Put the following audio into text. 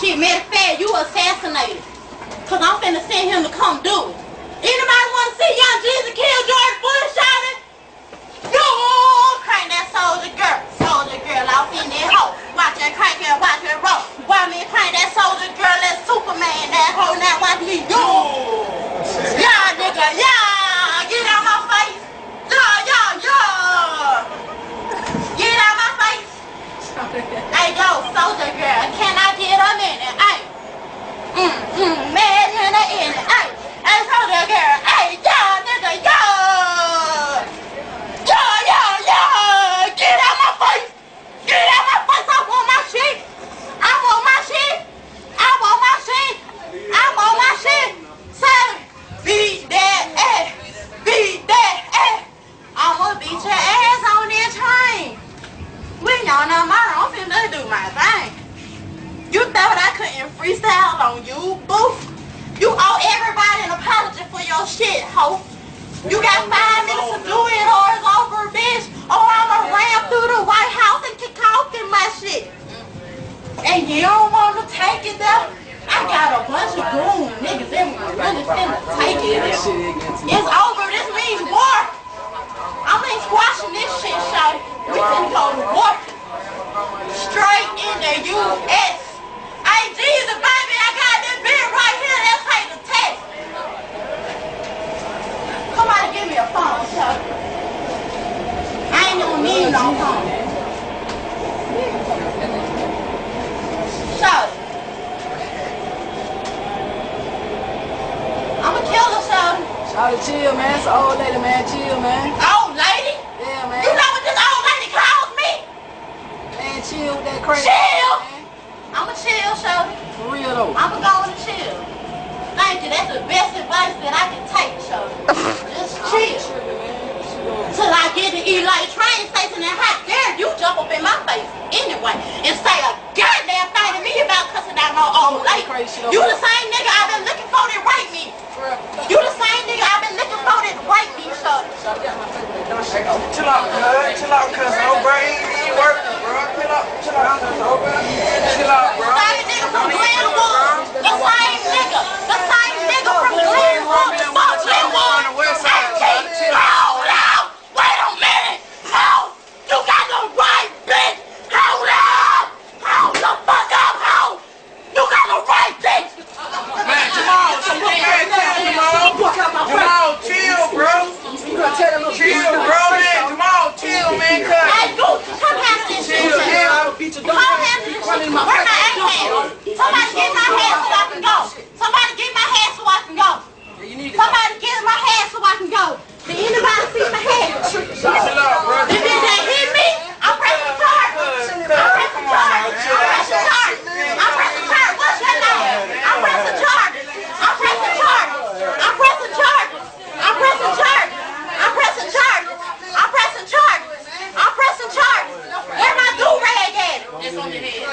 shit. Matter of fact, you assassinated. Cause I'm finna send him to come do it. Anybody wanna see young Jesus kill George Bush, shouting? Yo, crank that soldier girl off in that hoe. Watch that crank here, watch her roll. Why me crank that soldier girl, that Superman, that hoe, now watch me do. Yeah, nigga, yeah, get out my face. Yeah. Get out my face. Hey, yo, soldier girl, can I get a minute? Hey, man in the end. Hey, soldier girl, hey, yeah, nigga, yeah. Get out my face. Get out my face. I want my shit. I want my shit. I want my shit. I want my shit. Say, beat that ass. Beat that ass. I'ma beat your ass on this train. We y'all know I'm finna do my thing. You thought I couldn't freestyle on you, boo? You owe everybody an apology for your shit, hoe. You got 5 minutes to do it or it's over, bitch. Or I'ma ram through the White House and kick off in my shit. And you don't wanna take it there? I got a bunch of goon niggas in my really finna take it there. It's over, this means war. I ain't squashing this shit, shawty. We finna go to war. Straight in the U.S. Hey, Jesus, baby, I got this bit right here. Let's take the test. Somebody give me a phone, shawty. I ain't gonna need no phone. Shawty. I'ma kill her, shawty. Shawty, chill, man. It's an old lady, man. Chill, man. Old lady? Yeah, man. You know what this old lady calls me? Man, chill with that crazy. Chill! Man. I'ma chill, shawty. For real, though. I'ma go and chill. Thank you. That's the best advice that I can take, shawty. Just chill. Till I get to Aaliyah train station and how dare you jump up in my face anyway and say a goddamn thing to me about cussing out no old lady. You the same nigga I've been looking for to rape me. You the same nigga I've been looking for to rape me, shawty. Chill out, cuz, bro. He working, bro. Chill out, bro. Same nigga from Glenwood. The same nigga from Glenwood. Fuck Glenwood. Hold up. Wait a minute. Hold. You got the right, bitch. Hold up. Hold the fuck up, hold. You got the right, bitch. Man, Jamal, chill, bro. Chill, bro, man. Jamal, chill, man, cuz. Hey, you, come handle this shit. Chill, yeah. Come handle this shit. Where my ass? Somebody get my hand so I can go. Somebody get my hand so I can go. Somebody get my hand so I can go. Did anybody see my hand? Chill out, bro. Did they hit me? I'm pressing charge. I'm pressing charge. I'm pressing charge. I'm pressing charge. What's your name? I'm pressing charge. I'm pressing charge. I'm pressing charge. I'm pressing charge. I'm pressing charge. I'm pressing charge. I'm pressing charge. Where my do-rag at? It's on your head.